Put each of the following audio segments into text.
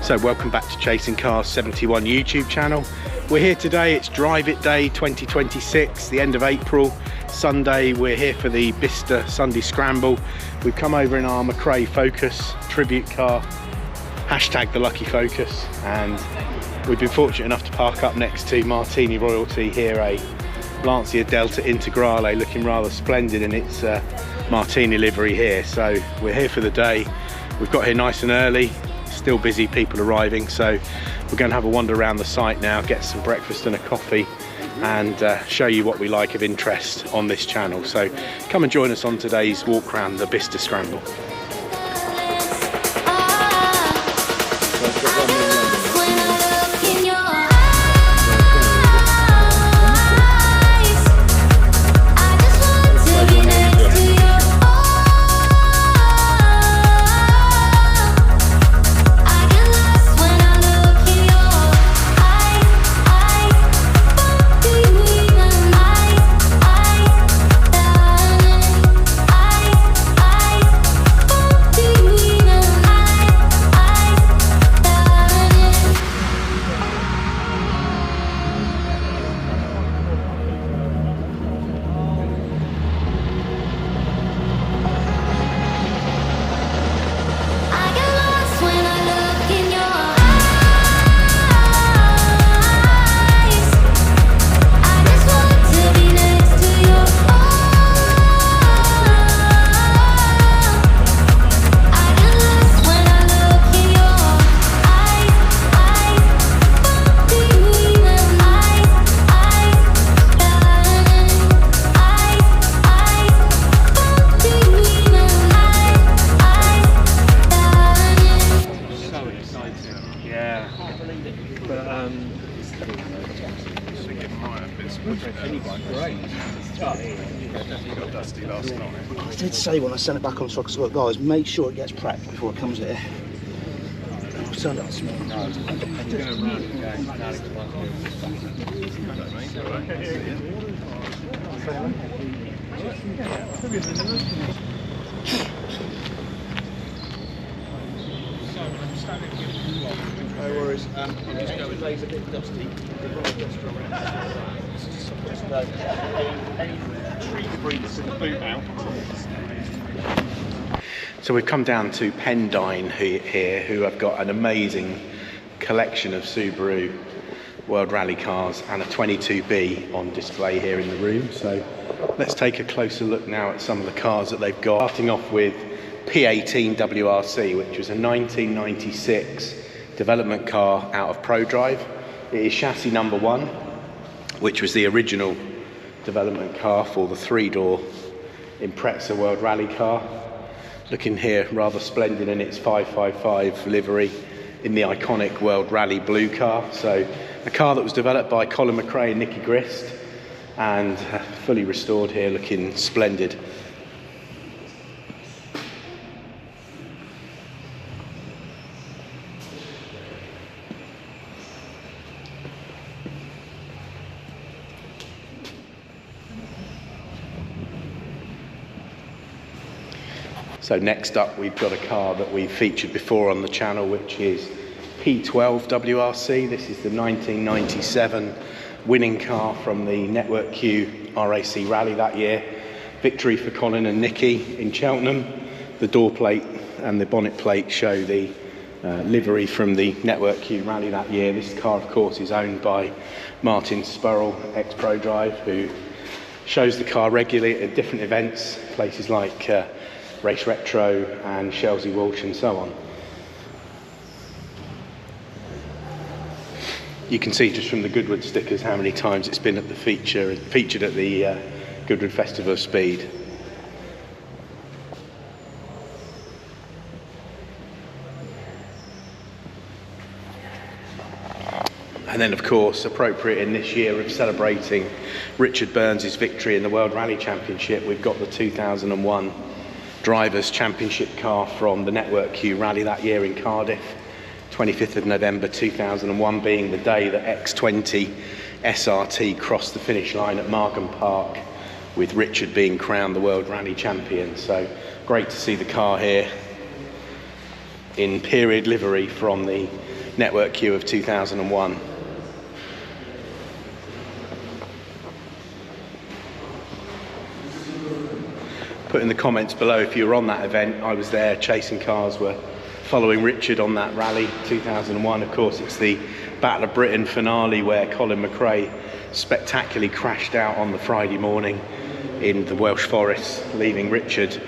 So welcome back to Chasing Cars 71 YouTube channel. We're here today, it's Drive It Day 2026, the end of April, Sunday. We're here for the Bicester Sunday Scramble. We've come over in our McRae Focus tribute car, hashtag the Lucky Focus, and we've been fortunate enough to park up next to Martini Royalty here, a Lancia Delta Integrale, looking rather splendid in its Martini livery here. So we're here for the day. We've got here nice and early, still busy, people arriving, so we're going to have a wander around the site now, get some breakfast and a coffee, and show you what we like of interest on this channel. So come and join us on today's walk around the Bicester Scramble. I did say when I sent it back on truck, so guys, make sure it gets prepped before it comes here. I'll turn that small. No worries. I'm just going to a bit dusty. Any tree debris that's in the boot out. So we've come down to Pendine here, who have got an amazing collection of Subaru World Rally cars and a 22B on display here in the room. So let's take a closer look now at some of the cars that they've got. Starting off with P18 WRC, which was a 1996 development car out of ProDrive. It is chassis number 1, which was the original development car for the 3-door Impreza World Rally car. Looking here rather splendid in its 555 livery in the iconic World Rally blue car. So a car that was developed by Colin McRae and Nicky Grist, and fully restored here, looking splendid. So next up, we've got a car that we've featured before on the channel, which is P12 WRC. This is the 1997 winning car from the Network Q RAC Rally that year. Victory for Colin and Nicky in Cheltenham. The door plate and the bonnet plate show the livery from the Network Q Rally that year. This car, of course, is owned by Martin Spurrell, ex-ProDrive, who shows the car regularly at different events, places like Race Retro and Chelsea Walsh and so on. You can see just from the Goodwood stickers how many times it's been at the featured at the Goodwood Festival of Speed. And then, of course, appropriate in this year of celebrating Richard Burns' victory in the World Rally Championship, we've got the 2001 Drivers' Championship car from the Network Q Rally that year in Cardiff. 25th of November 2001 being the day that X20 SRT crossed the finish line at Markham Park, with Richard being crowned the World Rally Champion. So great to see the car here in period livery from the network Q of 2001. Put in the comments below if you were on that event. I was there. Chasing Cars were following Richard on that rally 2001. Of course, it's the Battle of Britain finale where Colin McRae spectacularly crashed out on the Friday morning in the Welsh Forest, leaving Richard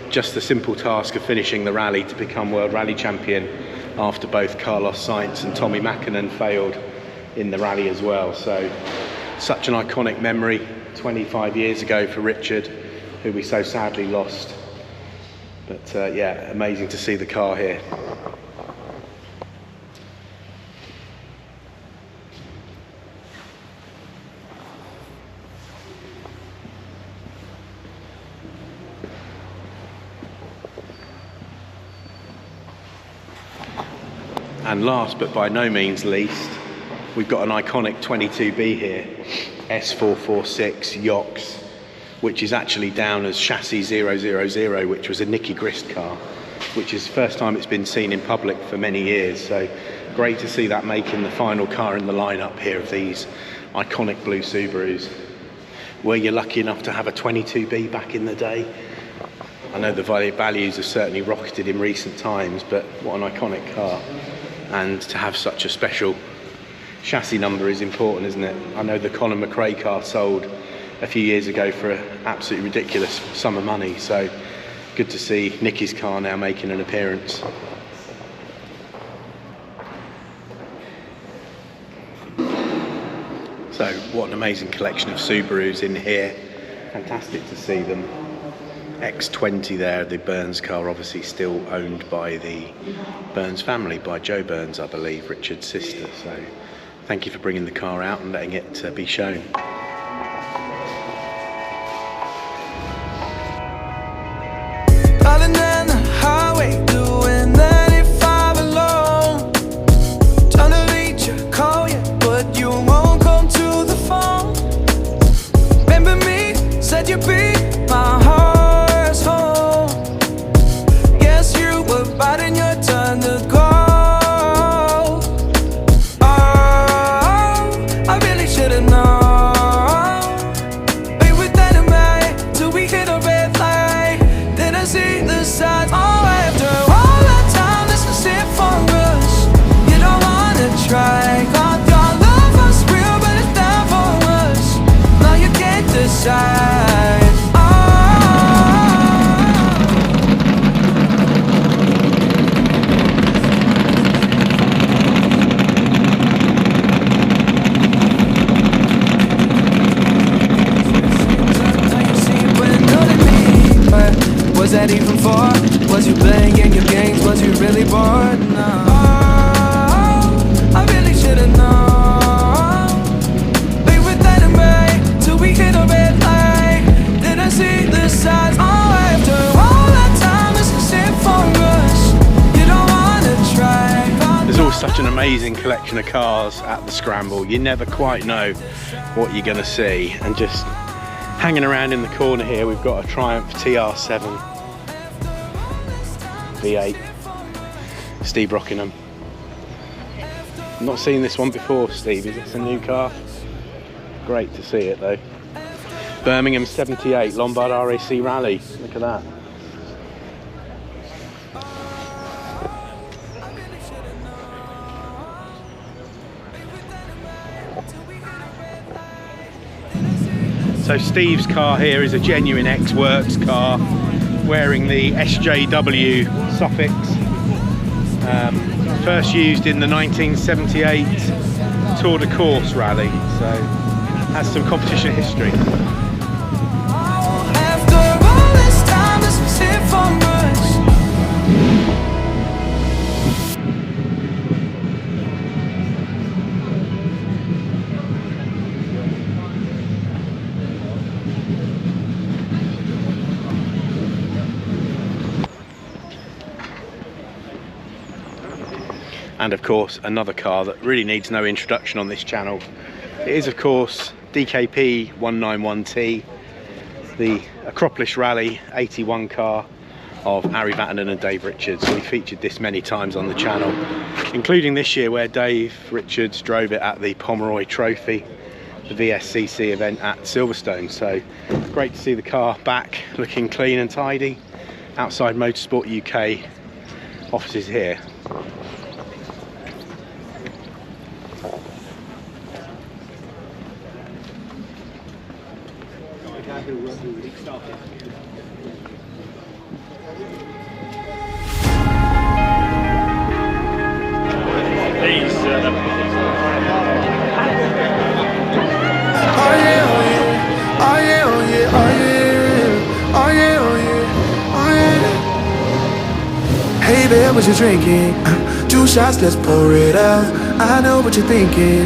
just the simple task of finishing the rally to become World Rally Champion after both Carlos Sainz and Tommy Mäkinen failed in the rally as well. So such an iconic memory 25 years ago for Richard, who we so sadly lost. But yeah, amazing to see the car here. And last but by no means least, we've got an iconic 22B here, S446 Yox, which is actually down as chassis 000, which was a Nicky Grist car, which is the first time it's been seen in public for many years. So great to see that making the final car in the lineup here of these iconic blue Subarus. Were you lucky enough to have a 22B back in the day? I know the values have certainly rocketed in recent times, but what an iconic car. And to have such a special chassis number is important, isn't it? I know the Colin McRae car sold a few years ago for an absolutely ridiculous sum of money, so good to see Nicky's car now making an appearance. So what an amazing collection of Subarus in here. Fantastic to see them. X20 there, the Burns car, obviously still owned by the Burns family, by Jo Burns, I believe, Richard's sister. So thank you for bringing the car out and letting it be shown. Driving down the highway, doing 95 alone. Trying to reach you, call you, but you won't come to the phone. Remember me, said you'd be my heart's home. Guess you were biting your tongue to go. Oh, I really should've known. We were dynamite till we hit a red light. Then I see the signs. Oh, after all that time, this is it for us. You don't wanna try. God, your love was real, but it's not for us. Now you can't decide. Was that even for? Was you playing your games? Was you really bored? No. Oh, I really should've known. We were dynamite till we hit a red light. Then I see the signs. Oh, after all that time, this is it for us. You don't wanna try. There's always such an amazing collection of cars at the Scramble. You never quite know what you're going to see. And just hanging around in the corner here, we've got a Triumph TR7 V8, Steve Rockingham. I've not seen this one before, Steve. Is this a new car? Great to see it though. Birmingham 78 Lombard RAC Rally. Look at that. So Steve's car here is a genuine X-Works car, wearing the SJW suffix. First used in the 1978 Tour de Course rally, so has some competition history. After all this time, this was it for us. And of course, another car that really needs no introduction on this channel. It is, of course, DKP 191T, the Acropolis Rally 81 car, of Harry Vatanen and Dave Richards. We featured this many times on the channel, including this year where Dave Richards drove it at the Pomeroy Trophy, the VSCC event at Silverstone. So great to see the car back looking clean and tidy outside Motorsport UK offices here. Hey there, what you drinking? 2 shots, let's pour it out. I know what you're thinking,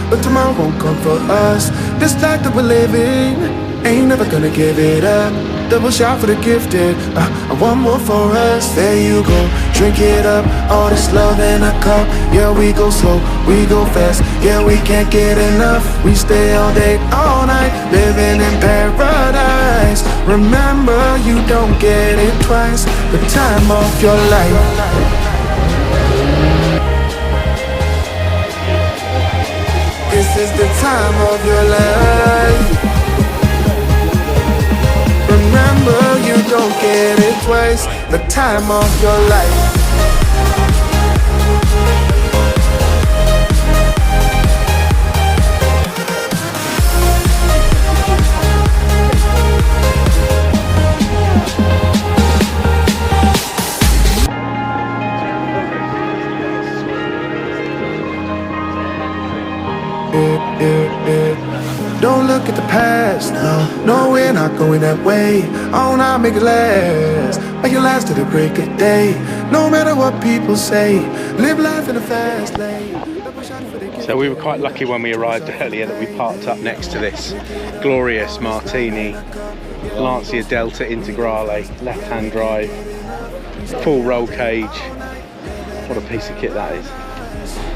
but tomorrow won't come for us. This life that we're living, ain't never gonna give it up. Double shot for the gifted, and one more for us. There you go, drink it up. All this love in a cup. Yeah, we go slow, we go fast. Yeah, we can't get enough. We stay all day, all night, living in paradise. Remember, you don't get it twice. The time of your life. This is the time of your life. Remember, you don't get it twice. The time of your life. Don't look at the past, no, we're not going that way. Oh, now make it last, make it last to the break of day. No matter what people say, live life in a fast lane. So we were quite lucky when we arrived earlier that we parked up next to this glorious Martini Lancia Delta Integrale, left-hand drive, full roll cage. What a piece of kit that is.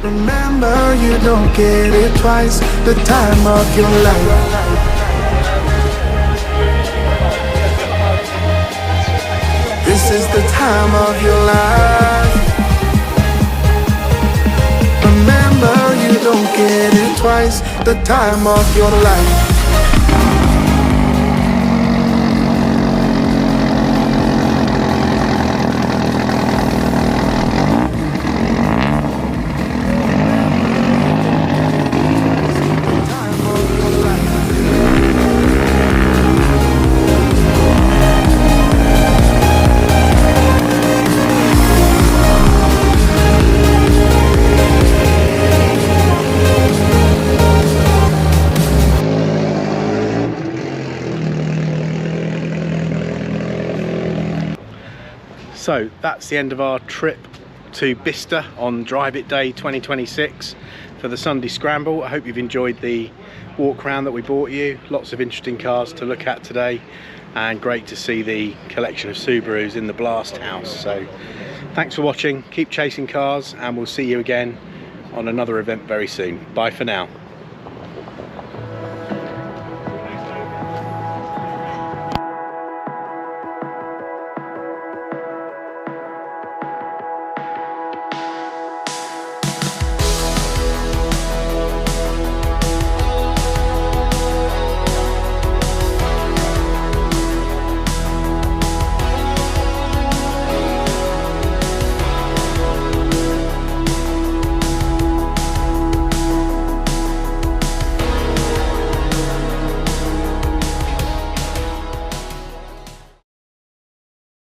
Remember, you don't get it twice. The time of your life. This is the time of your life. Remember, you don't get it twice. The time of your life. So that's the end of our trip to Bicester on Drive It Day 2026 for the Sunday Scramble. I hope you've enjoyed the walk around that we brought you. Lots of interesting cars to look at today, and great to see the collection of Subarus in the Blast House. So thanks for watching, keep chasing cars, and we'll see you again on another event very soon. Bye for now.